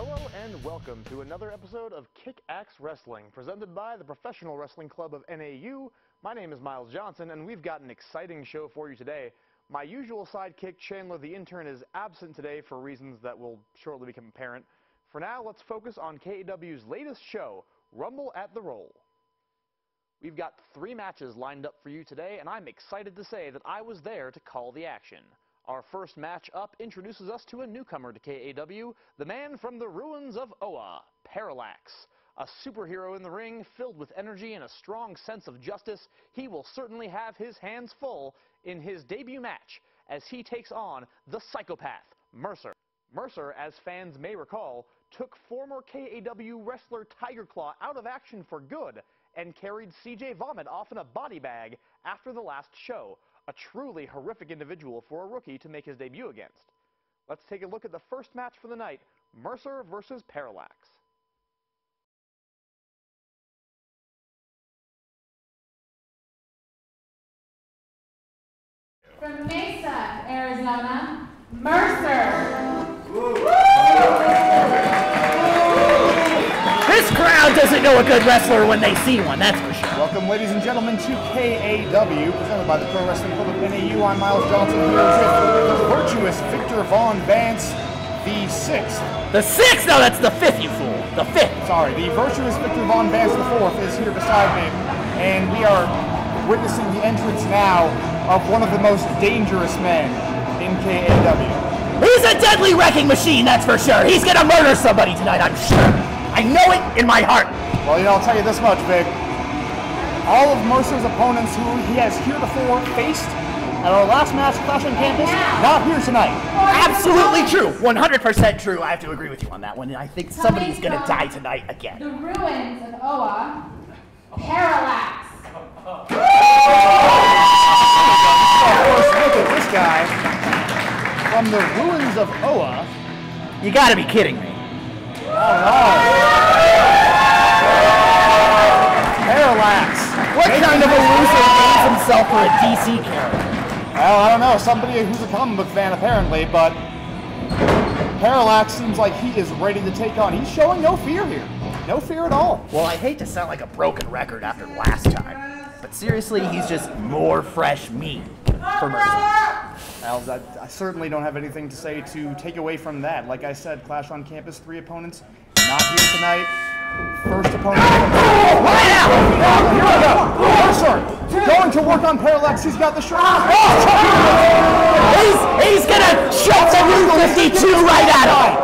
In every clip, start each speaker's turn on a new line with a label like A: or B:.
A: Hello and welcome to another episode of Kick-Axe Wrestling, presented by the Professional Wrestling Club of NAU. My name is Miles Johnson, and we've got an exciting show for you today. My usual sidekick, Chandler the Intern, is absent today for reasons that will shortly become apparent. For now, let's focus on KAW's latest show, Rumble at the Roll. We've got 3 matches lined up for you today, and I'm excited to say that I was there to call the action. Our first match up introduces us to a newcomer to KAW, the man from the ruins of Oa, Parallax. A superhero in the ring, filled with energy and a strong sense of justice, he will certainly have his hands full in his debut match as he takes on the psychopath, Mercer. Mercer, as fans may recall, took former KAW wrestler Tiger Claw out of action for good and carried CJ Vomit off in a body bag after the last show. A truly horrific individual for a rookie to make his debut against. Let's take a look at the first match for the night, Mercer versus Parallax.
B: From Mesa, Arizona, Mercer.
C: This crowd doesn't know a good wrestler when they see one, that's for sure.
D: Welcome, ladies and gentlemen, to KAW, presented by the Pro Wrestling Club of NAU. I'm Miles Johnson here with the virtuous Victor Von Vance, the 6th.
C: The 6th? No, that's the 5th, you fool. The 5th.
D: Sorry, the virtuous Victor Von Vance, the 4th, is here beside me, and we are witnessing the entrance now of one of the most dangerous men in KAW.
C: He's a deadly wrecking machine, that's for sure. He's gonna murder somebody tonight, I'm sure. I know it in my heart.
D: Well, you know, I'll tell you this much, Vic. All of Mercer's opponents who he has heretofore faced at our last match, Clash on Campus, not here tonight.
C: Absolutely true. 100% true. I have to agree with you on that one. And I think somebody's going to die tonight again.
B: The ruins of Oa, Parallax.
D: Of course, look at this guy from the ruins of Oa.
C: You got to be kidding me.
D: Parallax.
C: What kind of a loser names himself for a DC character?
D: Well, I don't know. Somebody who's a comic book fan, apparently, but Parallax seems like he is ready to take on. He's showing no fear here. No fear at all.
C: Well, I hate to sound like a broken record after last time, but seriously, he's just more fresh meat for Mercer.
D: Well, I certainly don't have anything to say to take away from that. Like I said, Clash on Campus, 3 opponents, not here tonight. First opponent.
C: Right out!
D: Here we go. Mercer going to work on Parallax. He's got the shirt.
C: He's gonna shove the Route 52 right at him.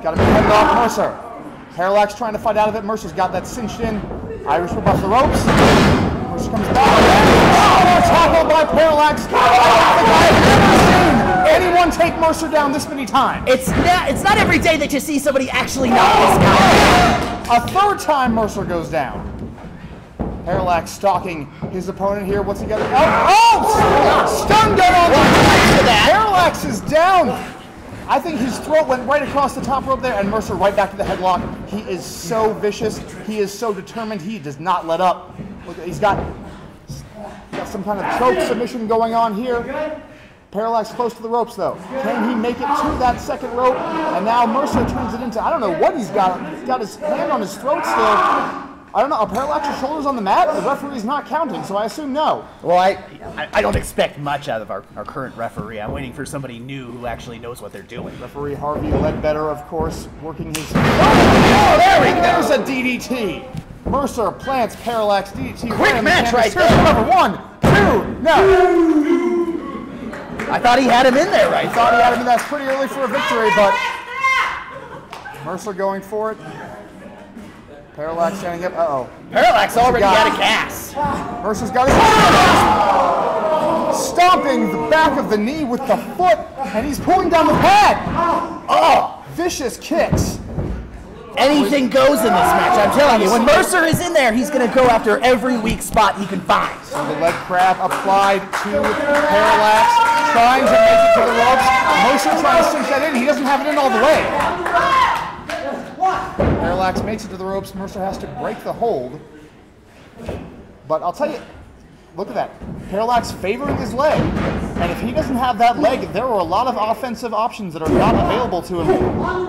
D: Got to be headed off Mercer. Parallax trying to fight out of it. Mercer's got that cinched in. Irish whip off the ropes. Mercer comes back. Oh, tackle by Parallax. I don't think I've ever seen anyone take Mercer down this many times.
C: It's not every day that you see somebody actually knock this guy.
D: A 3rd time Mercer goes down. Parallax stalking his opponent here. What's he got? Oh! Stun gun on that. Parallax is down. I think his throat went right across the top rope there, and Mercer right back to the headlock. He is so vicious. He is so determined. He does not let up. Look, he's got some kind of choke submission going on here. Parallax close to the ropes, though. Can he make it to that 2nd rope? And now Mercer turns it into, I don't know what he's got. He's got his hand on his throat still. I don't know, are Parallax's shoulders on the mat? The referee's not counting, so I assume no.
C: Well, I don't expect much out of our current referee. I'm waiting for somebody new who actually knows what they're doing.
D: Referee Harvey Ledbetter, of course, working his... Oh, there we go! There's a DDT. Mercer plants Parallax DDT.
C: Quick match right there.
D: Number 1, 2, no.
C: I thought he had him in there right.
D: I thought he had him in. That's pretty early for a victory, but Mercer going for it. Parallax standing up. Uh-oh.
C: Parallax already out of gas.
D: Mercer's got his stomping the back of the knee with the foot, and he's pulling down the pad. Oh, vicious kicks.
C: Anything goes in this match, I'm telling you. When Mercer is in there, he's going to go after every weak spot he can find.
D: So the leg crab applied to Parallax, trying to make it to the ropes. Mercer trying to sink that in. He doesn't have it in all the way. Parallax makes it to the ropes. Mercer has to break the hold. But I'll tell you, Look at that. Parallax favoring his leg. And if he doesn't have that leg, there are a lot of offensive options that are not available to him.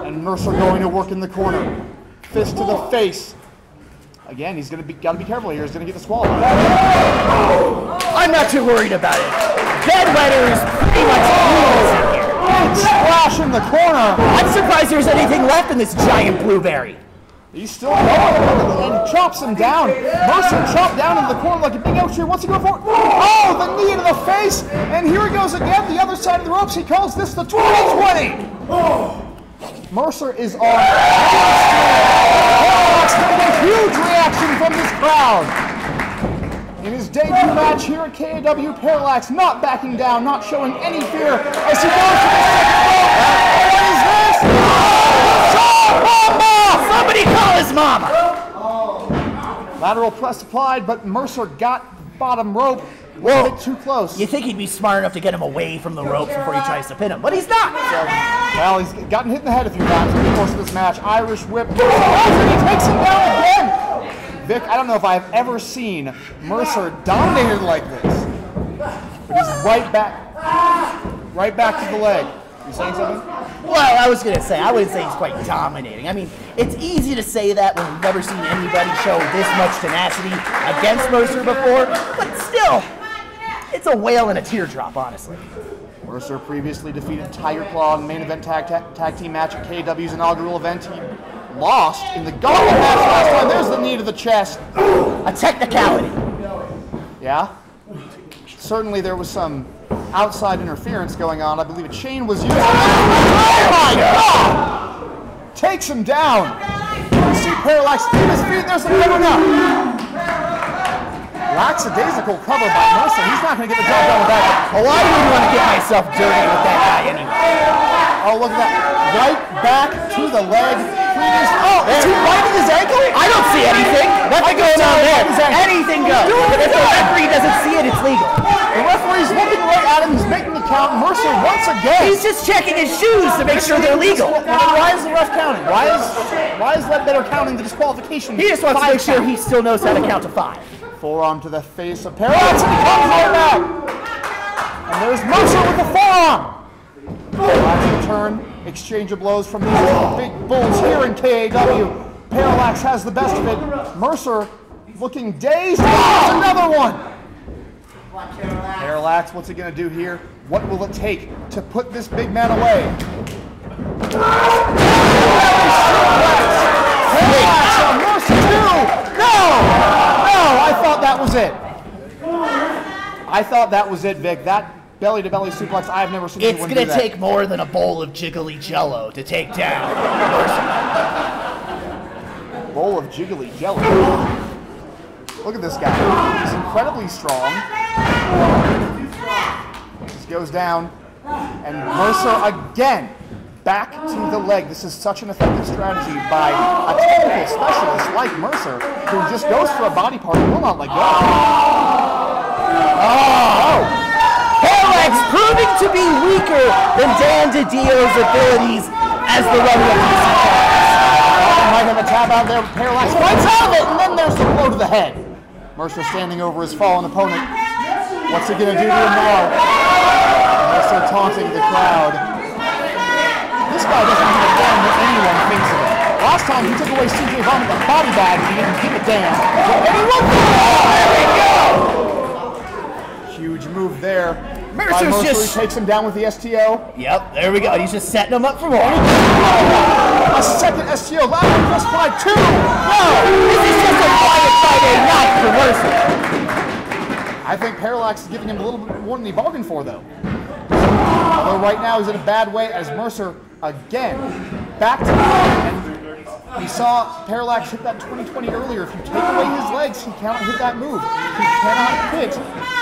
D: And Mercer going to work in the corner. Fist to the face. Again, he's got to be careful here. He's going to get the swallow.
C: I'm not too worried about it. Bedwetter is pretty much easy here.
D: Big splash in the corner.
C: I'm surprised there's anything left in this giant blueberry.
D: He's still going and chops him down. Mercer chopped down in the corner like a big oak tree. What's he going for? Oh, the knee to the face. And here he goes again, the other side of the ropes. He calls this the 2020. Mercer is on. Parallax getting a huge reaction from this crowd. In his debut match here at KAW, Parallax not backing down, not showing any fear as he goes to the second rope. What is this?
C: Somebody call his mama!
D: Lateral press applied, but Mercer got bottom rope.
C: Whoa.
D: A bit too close.
C: You think he'd be smart enough to get him away from the ropes before he tries to pin him, but he's not!
D: Well, he's gotten hit in the head a few times in the course of this match. Irish whip. He takes him down again! Vic, I don't know if I've ever seen Mercer dominated like this. But he's right back to the leg. You saying something?
C: Well, I was going to say, I wouldn't say he's quite dominating. I mean, it's easy to say that when we've never seen anybody show this much tenacity against Mercer before, but still, it's a whale and a teardrop, honestly.
D: Mercer previously defeated Tiger Claw in the main event tag team match at KW's inaugural event. He lost in the gauntlet match last time. There's the knee to the chest.
C: A technicality.
D: Yeah? Certainly there was some outside interference going on. I believe a chain was used. Oh my God! Takes him down. You see Parallax in his feet. There's the cover now. Lackadaisical cover by Mercer. He's not going to get the job done with that.
C: Well, I wouldn't want to get myself dirty with that guy anyway.
D: Oh, look at that. Right back to the leg. Oh, is he biting his ankle?
C: I don't see anything. Nothing going on there. Anything goes. If the referee doesn't see it, it's legal.
D: The referee's looking right at him. He's making the count. Mercer once again.
C: He's just checking his shoes to make sure they're legal.
D: Why is the ref counting? Why is Ledbetter counting the disqualification?
C: He just wants to make sure he still knows how to count to 5.
D: Forearm to the face of Parallax, and he comes right back. And there's Mercer with the forearm. Parallax return, exchange of blows from these two big bulls here in KAW. Parallax has the best of it. Mercer looking dazed. There's another one. Parallax, what's he going to do here? What will it take to put this big man away? Parallax on Mercer too. No, I thought that was it. I thought that was it, Vic. That belly-to-belly suplex, I've never seen anyone do that.
C: It's going to take more than a bowl of jiggly jello to take down Mercer.
D: Bowl of jiggly jello. Look at this guy. He's incredibly strong. Just goes down. And Mercer again. Back to the leg. This is such an effective strategy by a technical specialist like Mercer, who just goes for a body part and will not let go. Oh!
C: Parallax proving to be weaker than Dan DiDio's abilities as the Rolle Activity Center.
D: Might have a tap out there. Parallax fights out of it, and then there's the blow to the head. Mercer standing over his fallen opponent. What's he going to do to him now? Mercer taunting the crowd. This guy doesn't give a damn what anyone thinks of him. Last time he took away CJ Vaughn with a body bag, he didn't give a damn. There we go! Huge move there.
C: Mercer's just
D: takes him down with the STO.
C: Yep, there we go. He's just setting him up for more.
D: A second STO. Lateral press by 2.
C: No! This is just a quiet Friday night for Mercer.
D: I think Parallax is giving him a little bit more than he bargained for, though. Although right now he's in a bad way as Mercer, again, back to the leg. And we saw Parallax hit that 2020 earlier. If you take away his legs, he cannot hit that move. He cannot hit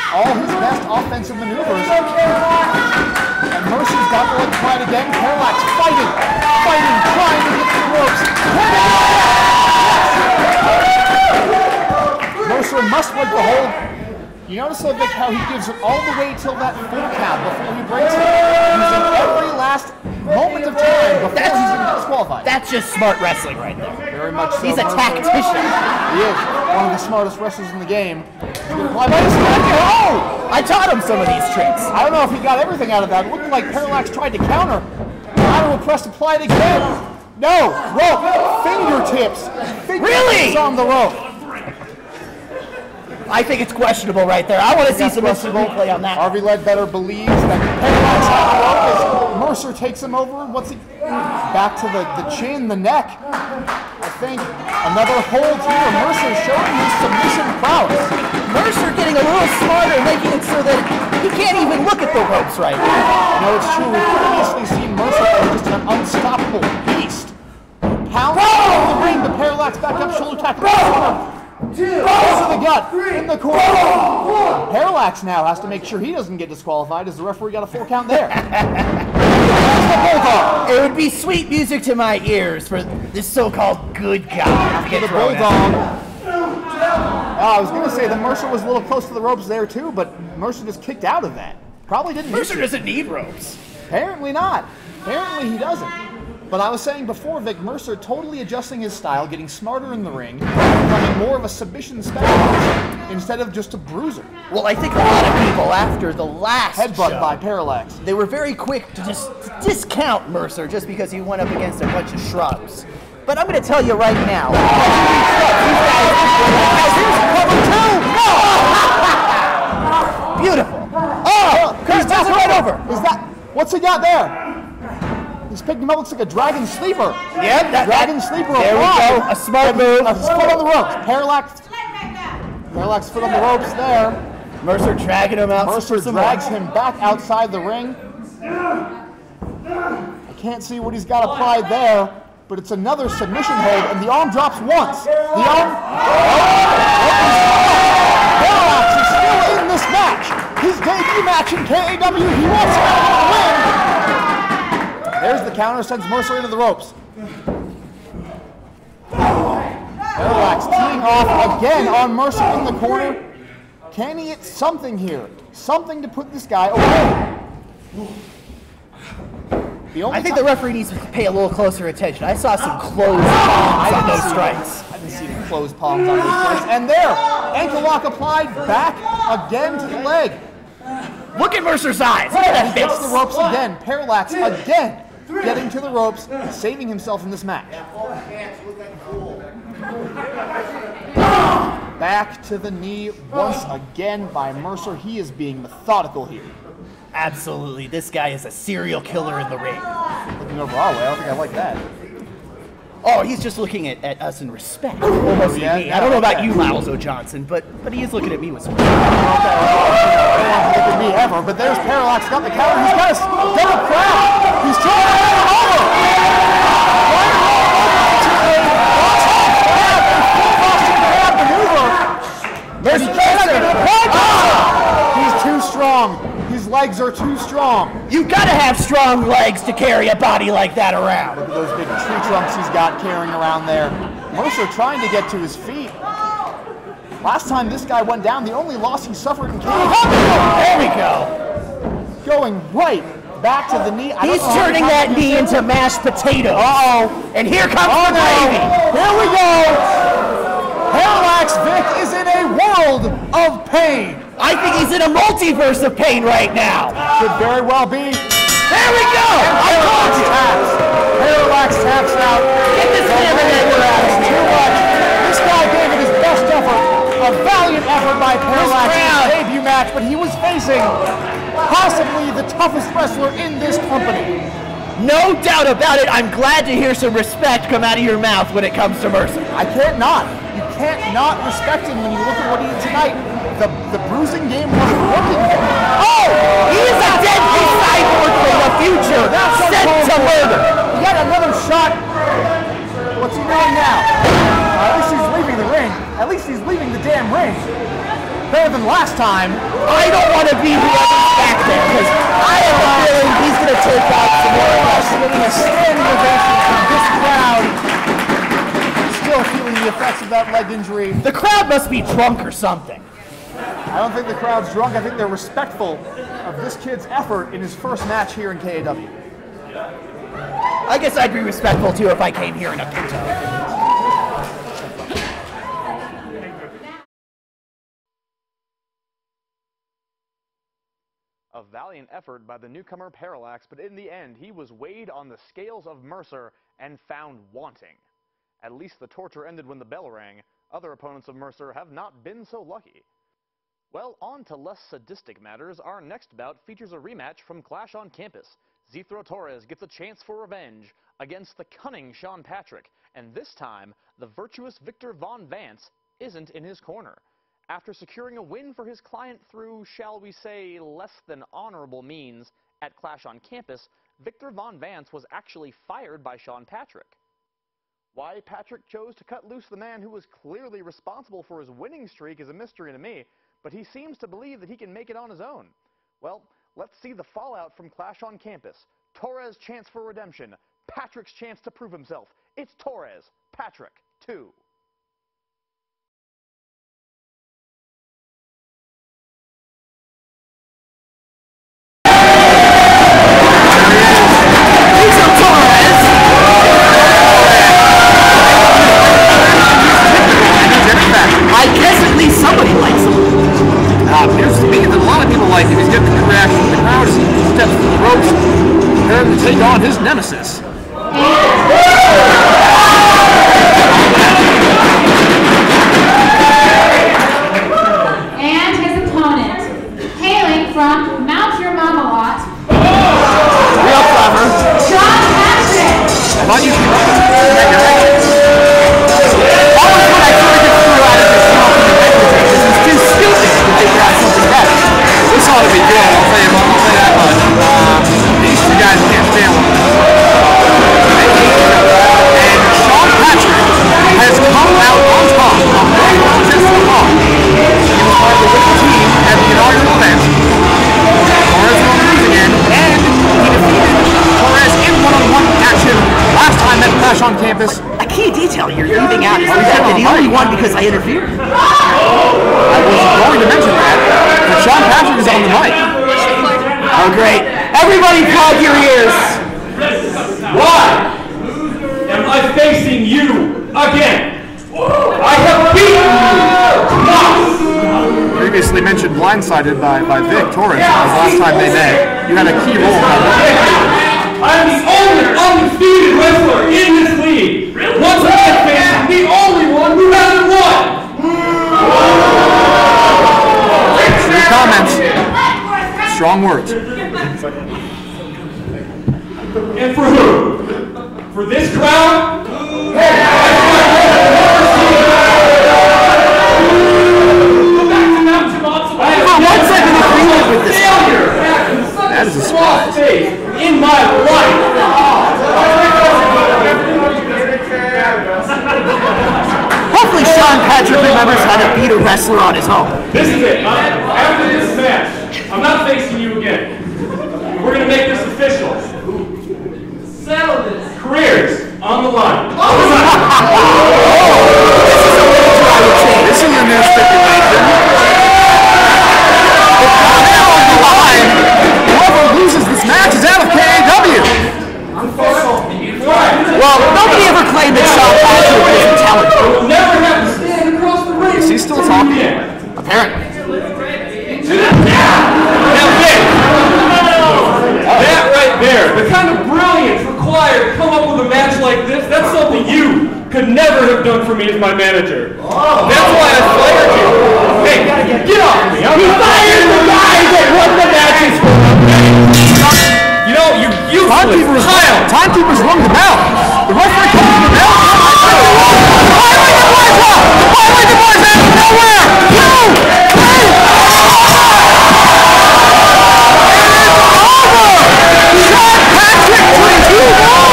D: all his best offensive maneuvers. And Mercer's got the leg tried again. Parallax fighting, trying to get to the ropes. Mercer must break the hold. You notice, though, Vic, how he gives it all the way till that full count before he breaks it, using every last moment of time before he's in disqualification. disqualified.
C: That's just smart wrestling right there.
D: Very much so.
C: He's a
D: Mercer.
C: tactician.
D: He is one of the smartest wrestlers in the game. He's gonna apply body slam. Oh!
C: I taught him some of these tricks.
D: I don't know if he got everything out of that. It looked like Parallax tried to counter. Lateral press applied again. No! Rope! Fingertips!
C: Really?
D: On the rope.
C: I think it's questionable right there. I want to see some instant replay on that.
D: Harvey Ledbetter believes that Parallax on the rope as Mercer takes him over. And what's he? Back to the chin, the neck. I think another hold here. Mercer showing his submission prowess.
C: Mercer getting a little smarter, making it so that he can't even look at the ropes right now.
D: No, it's true. We've previously seen Mercer as just an unstoppable beast. Pound in the ring, the Parallax back up shoulder tackle. To the gut, in the corner. Parallax now has to make sure he doesn't get disqualified as the referee got a 4 count there.
C: It would be sweet music to my ears for this so-called good guy to get
D: The
C: thrown
D: Bulldog.
C: out.
D: I was going to say that Mercer was a little close to the ropes there too, but Mercer just kicked out of that. Probably didn't
C: Mercer
D: need to.
C: doesn't need ropes.
D: Apparently not. Apparently he doesn't. But I was saying before, Vic, Mercer totally adjusting his style, getting smarter in the ring, becoming more of a submission specialist instead of just a bruiser.
C: Well, I think a lot of people after the last
D: Headbutt
C: show,
D: by Parallax.
C: they were very quick to just discount Mercer just because he went up against a bunch of shrubs. But I'm going to tell you right now, beautiful. Oh, Kurt's passing right over.
D: Is that, what's he got there? He's picked him up, looks like a dragon sleeper.
C: Yep,
D: Dragon sleeper.
C: There we go, a smart move.
D: A foot on the ropes. Parallax foot on the ropes there.
C: Mercer dragging him out.
D: Mercer drags him back outside the ring. I can't see what he's got applied there, but it's another submission hold, and the arm drops once. The arm... Parallax is still in this match. His debut match in KAW. He wants to win. There's the counter, sends Mercer into the ropes. Parallax teeing off again on Mercer in the corner. Can he hit something here? Something to put this guy away.
C: I think the referee needs to pay a little closer attention. I saw some closed palms on those strikes.
D: I didn't see the closed palms on those strikes. And there, ankle lock applied, back again to the leg.
C: Look at Mercer's eyes. Look at that
D: Hits
C: face.
D: the ropes again. Parallax again, getting to the ropes, saving himself in this match. Back to the knee once again by Mercer. He is being methodical here.
C: Absolutely. This guy is a serial killer in the ring.
D: Looking over our way, I don't think I like that.
C: Oh, he's just looking at us in respect. Almost
D: yeah,
C: me.
D: yeah,
C: I don't know about
D: yeah.
C: you, Miles O'Johnson, but he is looking at me with some.
D: Okay, well, no one's looking at me ever, but there's Parallax, got the counter. He's got a double crab. He's trying to run him over. He's too strong. His legs are too strong.
C: You gotta have strong legs to carry a body like that around.
D: Look at those big tree trunks he's got carrying around there. Mercer trying to get to his feet. Last time this guy went down, the only loss he suffered in KAW.
C: There we go.
D: Going right back to the knee.
C: He's turning that knee into mashed potatoes.
D: Uh-oh.
C: And here comes the gravy.
D: Here we go. Parallax Vic is in a world of pain.
C: I think he's in a multiverse of pain right now.
D: Could very well be.
C: There we go. I told you.
D: Parallax taps out.
C: Get this camera angle out of
D: Too much. This guy gave it his best effort. A valiant effort by Parallax in his debut match, but he was facing possibly the toughest wrestler in this company.
C: No doubt about it. I'm glad to hear some respect come out of your mouth when it comes to Mercer.
D: I can't not. You can't not respect him when you look at what he did tonight. The bruising game wasn't working.
C: Oh! He is a deadly cyborg from the future, sent to murder.
D: He got another shot. What's he doing now? At least he's leaving the ring. At least he's leaving the damn ring. Better than last time.
C: I don't want to be whoever's back there, because I have a feeling he's going to take out some more of us.
D: Getting a standing ovation from this crowd. Still feeling the effects of that leg injury.
C: The crowd must be drunk or something.
D: I don't think the crowd's drunk. I think they're respectful of this kid's effort in his first match here in KAW.
C: I guess I'd be respectful too if I came here in a pinto.
A: A valiant effort by the newcomer Parallax, but in the end, he was weighed on the scales of Mercer and found wanting. At least the torture ended when the bell rang. Other opponents of Mercer have not been so lucky. Well, on to less sadistic matters. Our next bout features a rematch from Clash on Campus. Zitro Torres gets a chance for revenge against the cunning Sean Patrick, and this time, the virtuous Victor Von Vance isn't in his corner. After securing a win for his client through, shall we say, less than honorable means at Clash on Campus, Victor Von Vance was actually fired by Sean Patrick. Why Patrick chose to cut loose the man who was clearly responsible for his winning streak is a mystery to me, but he seems to believe that he can make it on his own. Well, let's see the fallout from Clash on Campus. Torres' chance for redemption. Patrick's chance to prove himself. It's Torres, Patrick, 2.
C: I guess at least somebody likes him.
D: Appears to me that a lot of people like him. He's getting a good reaction from the crowd as he steps to the ropes, preparing to take on his nemesis.
B: And his opponent, hailing from Mount Your Mama Lot,
C: Real clever.
B: Sean Patrick.
D: I thought you came up with that.
C: Always when I try to throw out of this smoking reputation, this is too stupid to figure out something better.
D: This ought to be good, I'll tell you that much. These two guys can't stand one another. And Sean Patrick has come out on top of one contest of the law. He was part of the winning team at the inaugural event. Torres will lose again, and he defeated Torres in one-on-one action last time at Clash on Campus.
C: A key detail you're leaving out is that he only won because I interfered.
D: I was going to mention that, but Sean Patrick is on the mic.
C: Oh, great. Everybody plug your ears.
E: Why am I facing you again? I have beaten you twice!
D: Previously mentioned blindsided by Vic Torres the last time they met. You had a key role in that.
E: I am the only undefeated wrestler in this league. Once again facing the only one who hasn't won.
D: Your comments. Strong words.
E: And for who? For this crowd?
C: Once I've been agreeing with this
E: failure.
D: That is a surprise.
E: In my life.
C: Hopefully Sean Patrick remembers how to beat a wrestler on his own.
E: This is it. After this match, I'm not facing you again. We're going to make this official. Settle this. Careers on the line.
D: This is a new stipulation. Whoever loses this match is out of KAW.
C: Well, nobody ever claimed that Sean Patrick was intelligent.
E: We'll never have to stand across the ring.
D: Is he still talking?
C: Apparently.
E: Now, Vic, that right there, the kind of brilliance required to come up with a match like this, that's something you could never have done for me as my manager. That's why I fired you. Hey, get off me. He fired the guy that won the matches for him. You know, you useless child.
D: Timekeeper's rung the bell. The referee comes to the bell. Finally, the boys out. Finally, the boys out of nowhere. No! Sean Patrick to 2-1.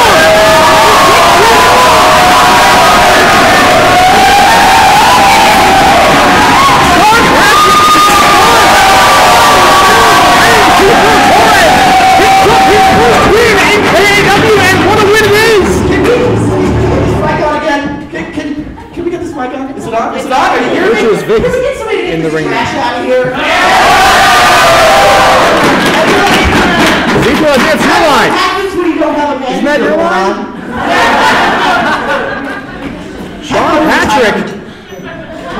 C: In the ring now.
D: Sean Patrick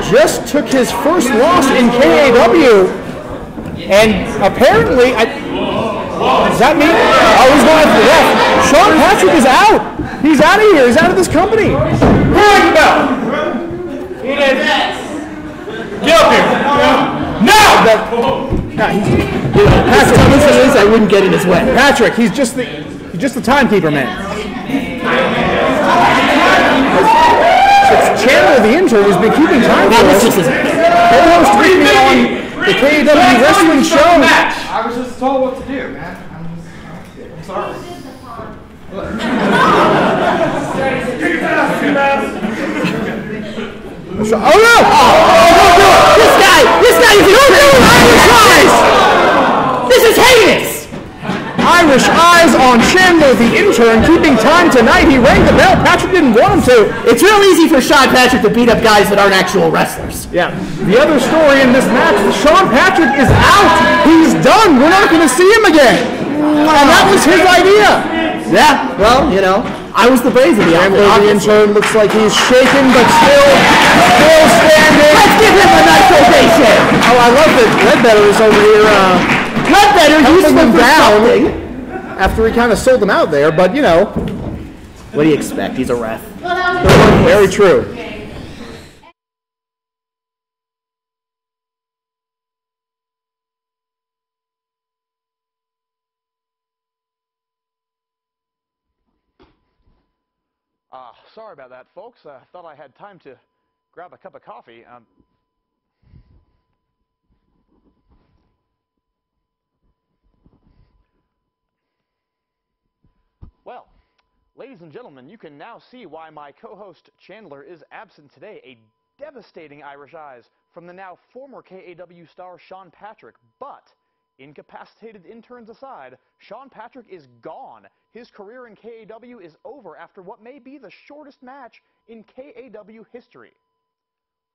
D: just took his first loss in KAW, and apparently, does that mean? Oh, he's going after the ref. Sean Patrick is out. He's out of here. He's out of this company.
E: Ring bell! Get up here! Now!
C: Patrick, I wouldn't get in his way.
D: Patrick, he's just the timekeeper, man. It's Chandler, the intern, who's been keeping time for us. Co-host with me on the KAW Wrestling Show.
F: I was just told what to do, man. I'm sorry.
D: Oh no!
C: This guy is Irish Eyes! This is heinous!
D: Irish Eyes on Chandler, the intern, keeping time tonight. He rang the bell. Patrick didn't want him to.
C: It's real easy for Sean Patrick to beat up guys that aren't actual wrestlers.
D: Yeah. The other story in this match, Sean Patrick is out. He's done. We're not going to see him again. And that was his idea.
C: Yeah, well, you know, I was the brazen.
D: The intern looks like he's shaken, but still standing.
C: Let's give him a nice ovation.
D: Oh, I love that Ledbetter is over here.
C: Ledbetter used him down
D: after he kind of sold him out there, but you know.
C: What do you expect? He's a ref.
D: Very true.
A: Sorry about that, folks. I thought I had time to grab a cup of coffee. Well, ladies and gentlemen, you can now see why my co-host Chandler is absent today. A devastating Irish Eyes from the now former KAW star Sean Patrick. But, incapacitated interns aside, Sean Patrick is gone. His career in KAW is over after what may be the shortest match in KAW history.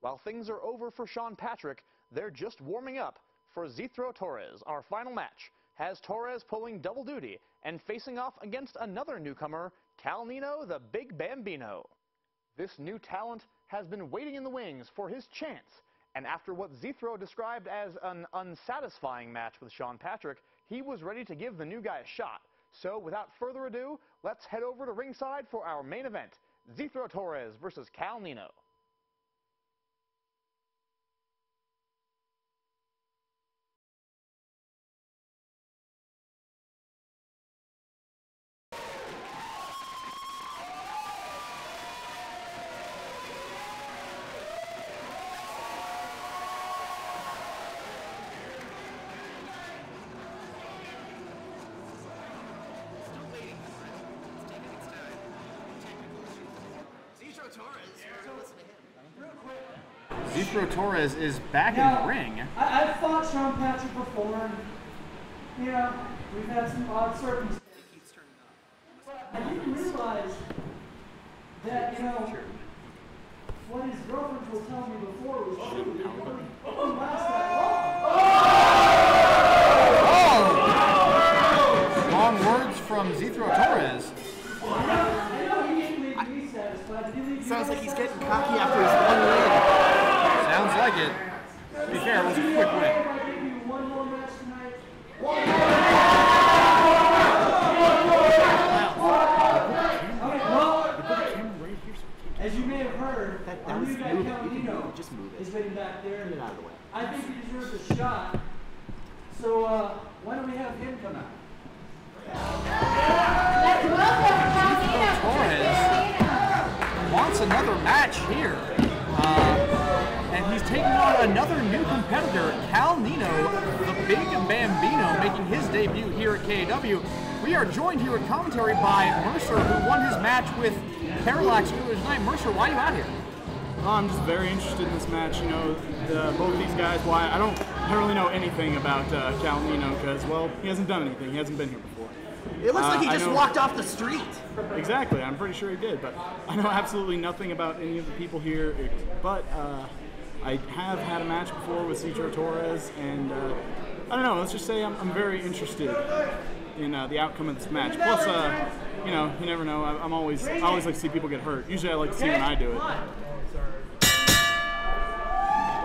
A: While things are over for Sean Patrick, they're just warming up for Zitro Torres. Our final match has Torres pulling double duty and facing off against another newcomer, Kal-El, the Big Bambino. This new talent has been waiting in the wings for his chance, and after what Zitro described as an unsatisfying match with Sean Patrick, he was ready to give the new guy a shot. So, without further ado, let's head over to ringside for our main event, Zitro Torres versus Kal-El.
D: Zitro Torres is back in the ring.
G: I've fought Sean Patrick before, and, you know, we've had some odd circumstances. But I didn't realize that, you know, what his girlfriends were telling me before was true. It wouldn't last that long.
D: Strong words from Zitro Torres.
G: I know he didn't leave me satisfied. Did he leave you
C: Sounds like he's
G: satisfied?
C: getting cocky after his one win.
D: Sounds like it. To be fair, it was a quick win.
G: I give you one more match tonight. As you may have heard, our new guy Kal-El is waiting back there.
C: Get out of the way.
G: I think he deserves a shot. So why don't we have him come out?
B: Let's welcome
D: Torres wants another match here. And he's taking on another new competitor, Kal-El, the Big Bambino, making his debut here at KAW. We are joined here at commentary by Mercer, who won his match with Parallax earlier tonight. Mercer, why are you out here?
H: Oh, I'm just very interested in this match. You know, both these guys. Why I don't really know anything about Kal-El because, well, he hasn't done anything. He hasn't been here before.
C: It looks like he just walked off the street.
H: Exactly, I'm pretty sure he did, but I know absolutely nothing about any of the people here. But I have had a match before with Zitro Torres, and I don't know. Let's just say I'm very interested in the outcome of this match. Plus, you know, you never know. I always like to see people get hurt. Usually I like to see when I do it.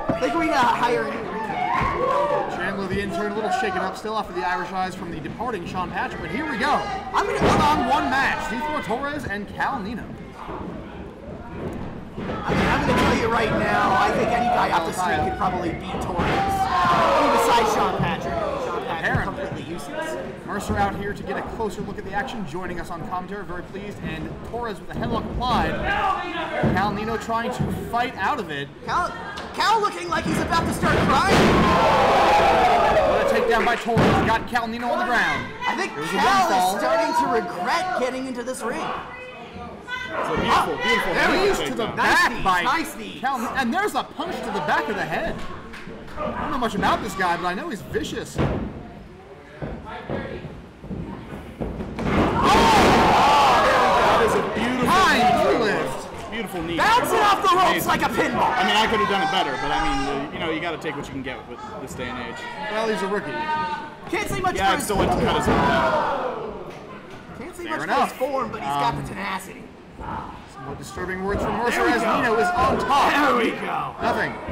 C: I think we hire
D: Chandler, the intern, a little shaken up still after the Irish eyes from the departing Sean Patrick, but here we go. I'm going to put on one match, Zitro Torres and Cal Nino.
C: I'm going to tell you right now, I think any guy off the street could probably beat Torres. Besides Sean Patrick. Sean Patrick completely useless.
D: Mercer out here to get a closer look at the action, joining us on commentary, very pleased, and Torres with a headlock applied. Cal Nino trying to fight out of it.
C: Cal looking like he's about to start crying.
D: What a takedown by Torres. Got Cal Nino on the ground.
C: I think Cal is starting to regret getting into this ring.
H: It's a beautiful, beautiful
D: Knees to the back by
C: nice knees.
D: Cal, and there's a punch to the back of the head. I don't know much about this guy, but I know he's vicious.
H: That is a beautiful
D: lift.
H: Beautiful knee.
C: Bouncing off the ropes like a pinball.
H: I mean, I could have done it better, but I mean, you know, you got to take what you can get with this day and age.
D: Well, he's a rookie.
C: Can't say much
H: yeah, I'd still like to cut his own.
C: Can't say much for his form, but he's got the tenacity.
D: Some more disturbing words from Mercer as Nino is on top.
C: There we go.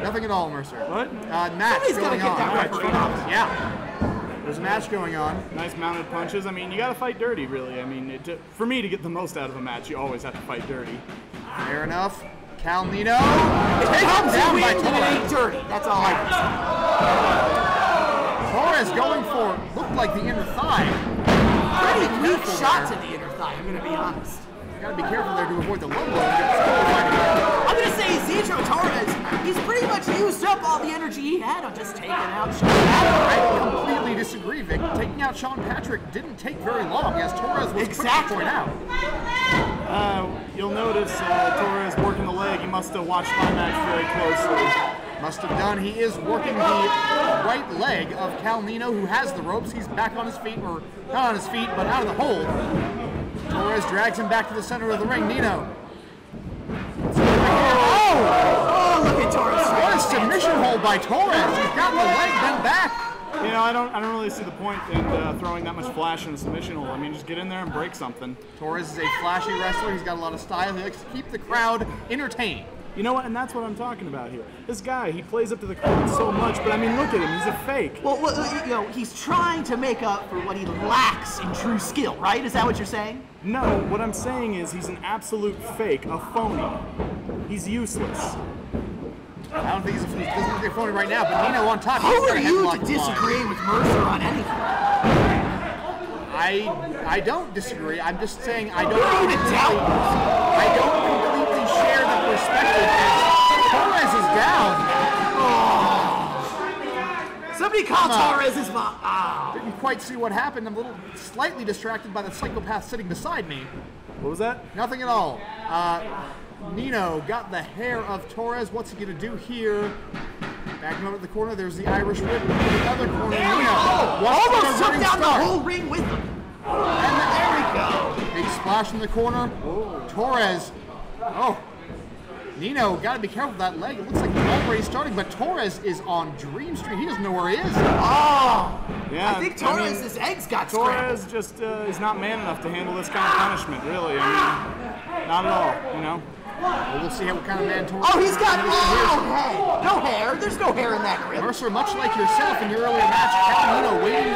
D: Nothing at all, Mercer.
H: What?
D: Match going on.
C: Yeah.
D: There's a match going on.
H: Nice mounted punches. I mean, you got to fight dirty, really. I mean, for me to get the most out of a match, you always have to fight dirty.
D: Fair enough. Cal Nino takes him down by Torres.
C: Dirty. That's all I
D: can say. Torres going for looked like the inner thigh.
C: Pretty weak shots in the inner thigh. I'm going to be honest.
D: Gotta be careful there to avoid the low blow.
C: I'm going to say Zitro Torres, he's pretty much used up all the energy he had on just taking out Sean Patrick.
D: I completely disagree, Vic. Taking out Sean Patrick didn't take very long, as Torres was quick to point out.
H: You'll notice Torres working the leg. He must have watched my match very closely.
D: Must have done. He is working the right leg of Cal Nino, who has the ropes. He's back on his feet, or not on his feet, but out of the hold. Torres drags him back to the center of the ring. Nino.
C: Oh, look at Torres.
D: What a submission hold by Torres. He's got the leg bent back.
H: You know, I don't really see the point in throwing that much flash in a submission hold. I mean, just get in there and break something.
D: Torres is a flashy wrestler. He's got a lot of style. He likes to keep the crowd entertained.
H: You know what? And that's what I'm talking about here. This guy, he plays up to the crowd so much, but I mean, look at him. He's a fake.
C: Well, you know, he's trying to make up for what he lacks in true skill, right? Is that what you're saying?
H: No, what I'm saying is he's an absolute fake, a phony. He's useless.
D: I don't think doesn't look like a phony right now, but Nino on top.
C: Who are you to disagree with Mercer on anything?
D: I don't disagree. I'm just saying I don't
C: even doubt.
D: I don't completely share the perspective as Torres is down.
C: Oh. Somebody call Torres' mom. Oh.
D: Didn't quite see what happened. I'm a little slightly distracted by the psychopath sitting beside me.
H: What was that?
D: Nothing at all. Nino got the hair of Torres. What's he going to do here? Backing up at the corner, there's the Irish whip. In the other corner, Nino.
C: Almost took down the whole ring with him.
D: And there we go. Big splash in the corner. Torres. Oh. Nino, got to be careful with that leg. It looks like he's already starting, but Torres is on Dream Street. He doesn't know where he is.
C: Oh.
H: Yeah,
C: I think Torres' eggs got
H: Torres
C: scrambled.
H: just is not man enough to handle this kind of punishment, really. I mean, not at all, you know?
D: Well, we'll see what kind of man Torres is.
C: Oh, he's got no hair. No hair. There's no hair in that grip.
D: Mercer, much like yourself in your earlier match, Cal Nino waiting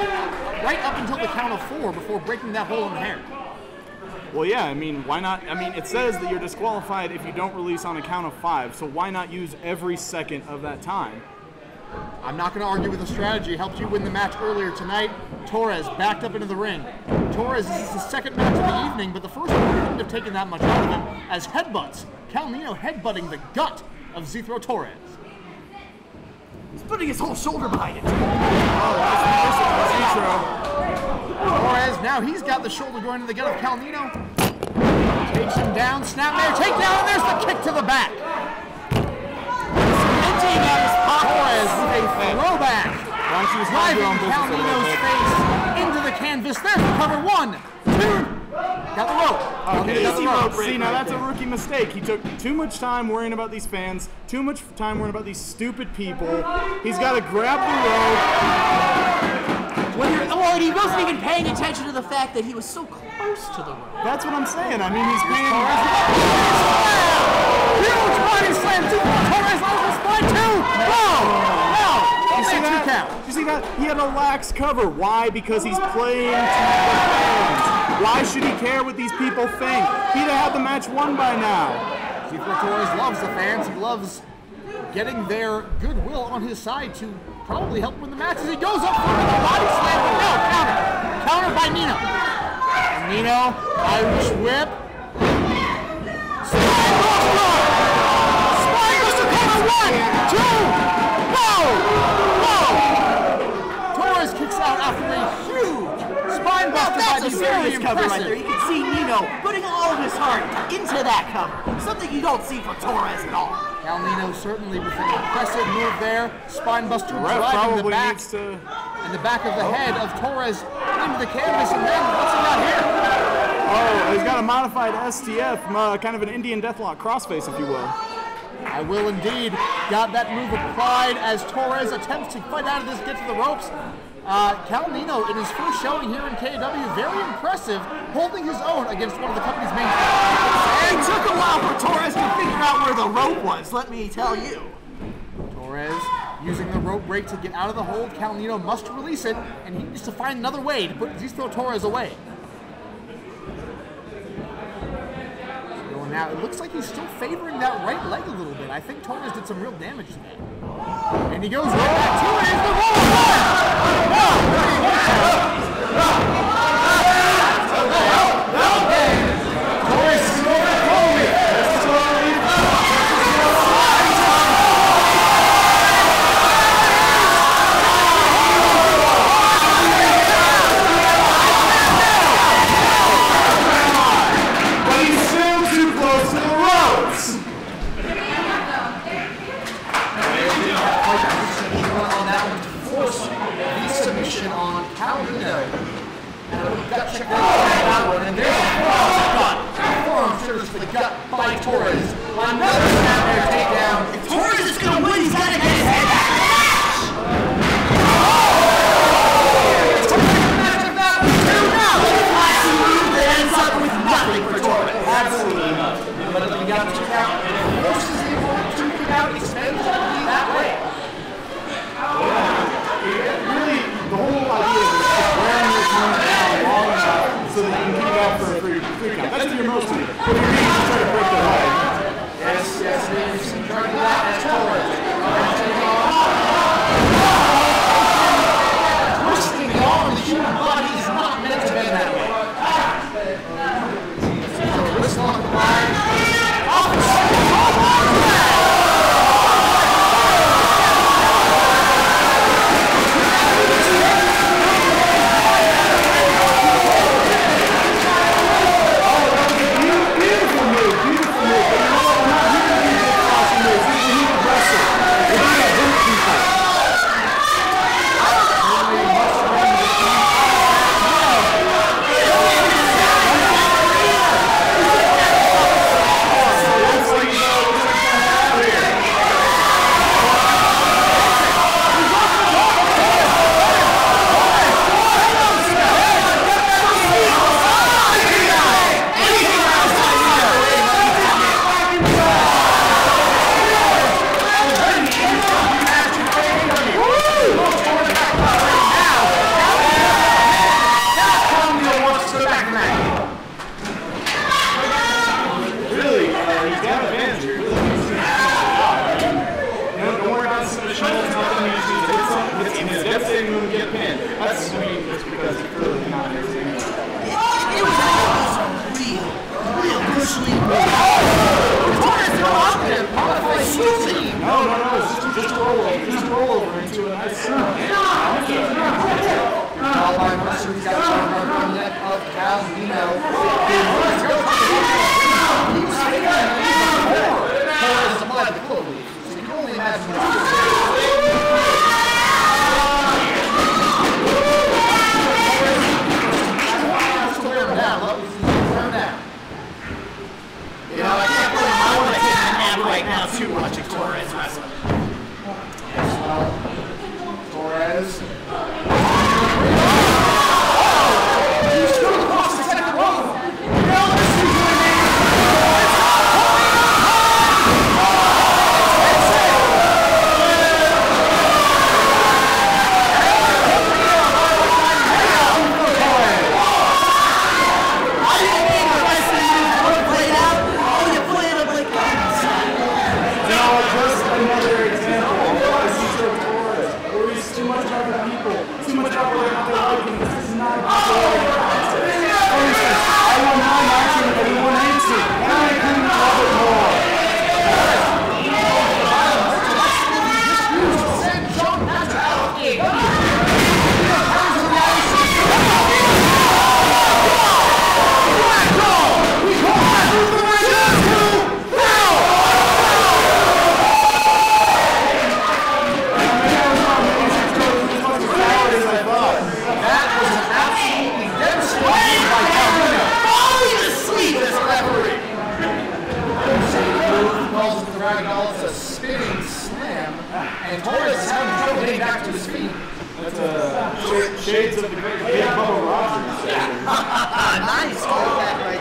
D: right up until the count of 4 before breaking that hole in the hair.
H: Well, yeah, I mean, why not? I mean, it says that you're disqualified if you don't release on a count of 5, so why not use every second of that time?
D: I'm not going to argue with the strategy. Helped you win the match earlier tonight. Torres backed up into the ring. Torres, this is the second match of the evening, but the first one couldn't have taken that much out of him as headbutts. Cal Nino headbutting the gut of Zitro Torres.
C: He's putting his whole shoulder behind it.
H: Oh, that's Zitro.
D: Torres, now he's got the shoulder going to the gut of Cal Nino. Takes him down, snap there, take down, and there's the kick to the back. Torres with a throwback. Driving Cal Nino's face into the canvas. There's the cover. 1, 2. Got the rope.
H: Okay, see, now that's a rookie mistake. He took too much time worrying about these fans, too much time worrying about these stupid people. He's got to grab the rope.
C: Well, and he wasn't even paying attention to the fact that he was so close to the rope.
H: That's what I'm saying. I mean, he's paying.
D: Huge body slam. Zitro Torres on the spine too. No.
H: You see that? You see that? He had a lax cover. Why? Because he's playing to the fans. Why should he care what these people think? He'd have had the match won by now.
D: Zitro Torres loves the fans. He loves getting their goodwill on his side to probably help win the match as he goes up for the body slam. No, counter by Nino. And Nino, Irish whip. Spinebuster cover 1, 2. Torres kicks out after a huge spinebuster.
C: That's a serious cover right there. You can see Nino putting all of his heart into that cover. Something you don't see from Torres at all.
D: Cal Nino certainly with an impressive move there. Spinebuster driving the back and the back of the head of Torres into the canvas, and then what's he got here?
H: Oh, he's got a modified STF, kind of an Indian deathlock crossface, if you will.
D: I will indeed. Got that move applied as Torres attempts to fight out of this, get to the ropes. Cal Nino, in his first showing here in KAW, very impressive, holding his own against one of the company's main players.
C: It took a while for Torres to figure out where the rope was, let me tell you.
D: Torres using the rope break to get out of the hold. Cal Nino must release it, and he needs to find another way to put Zitro Torres away. Now, it looks like he's still favoring that right leg a little bit. I think Torres did some real damage to that. And he goes right back to it. It's the Torres.
H: shades of the great Big Bubba Rogers.
C: Nice callback right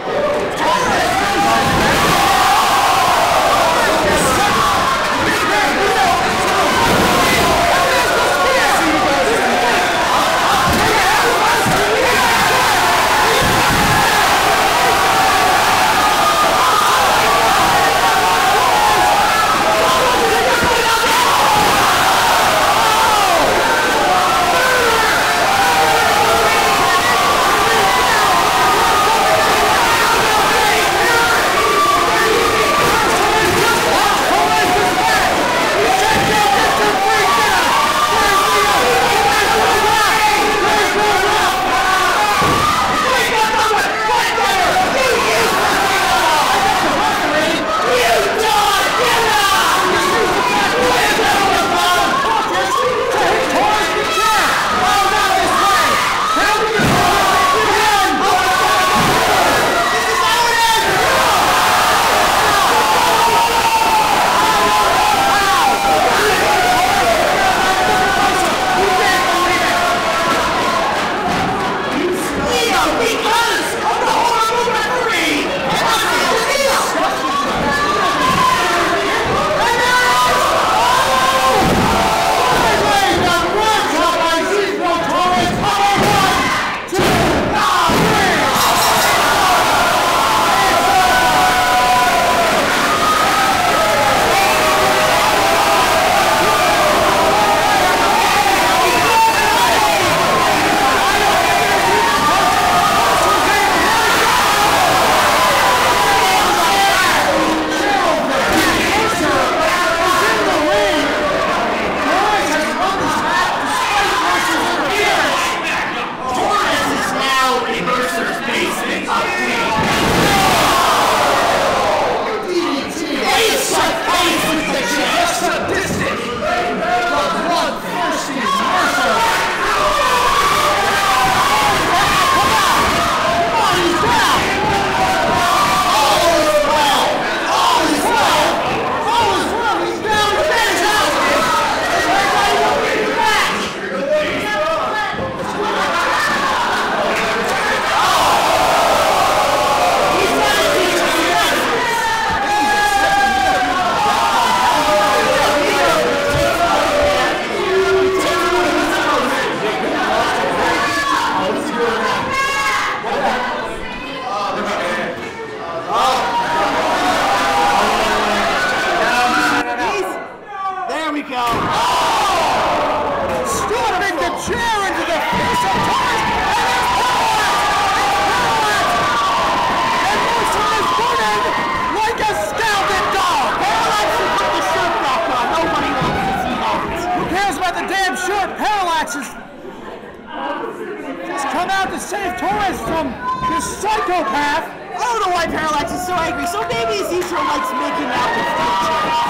D: save Torres from this psychopath.
C: I don't know why Parallax is so angry. So maybe Zitro likes making out with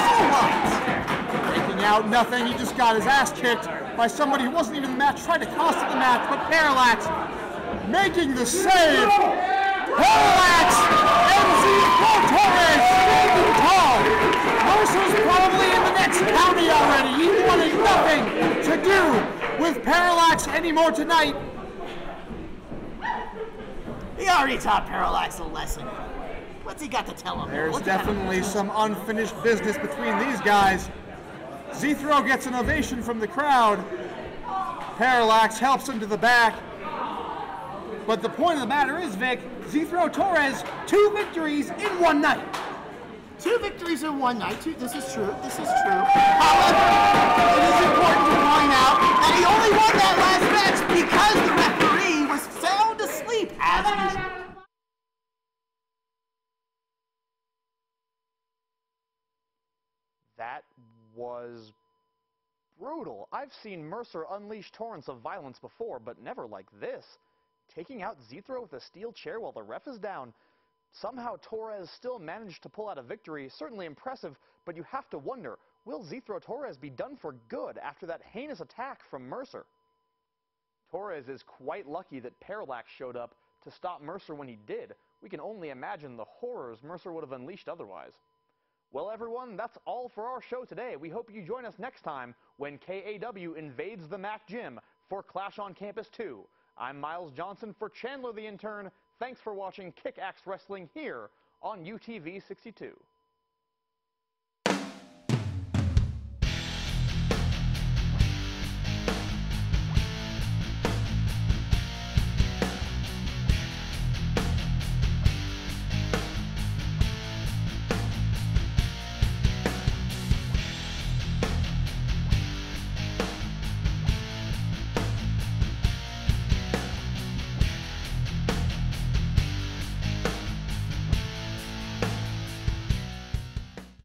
C: Zitro.
D: Making out nothing. He just got his ass kicked by somebody who wasn't even in the match, tried to cost it the match, but Parallax making the save. Parallax and Zitro Torres standing tall. Mercer's probably in the next county already. He wanted nothing to do with Parallax anymore tonight.
C: He already taught Parallax a lesson. What's he got to tell him?
D: There's definitely some unfinished business between these guys. Zitro gets an ovation from the crowd. Parallax helps him to the back. But the point of the matter is, Vic, Zitro Torres, 2 victories in one night.
C: 2 victories in one night. This is true. This is true. However, it is important to point out that he only won that last match because the referee was sound asleep, as usual.
A: That was brutal. I've seen Mercer unleash torrents of violence before, but never like this. Taking out Zitro with a steel chair while the ref is down. Somehow Torres still managed to pull out a victory. Certainly impressive, but you have to wonder, will Zitro Torres be done for good after that heinous attack from Mercer? Torres is quite lucky that Parallax showed up to stop Mercer when he did. We can only imagine the horrors Mercer would have unleashed otherwise. Well, everyone, that's all for our show today. We hope you join us next time when KAW invades the Mac Gym For Clash on Campus 2, I'm Miles Johnson for Chandler the Intern. Thanks for watching Kick-Axe Wrestling here on UTV 62.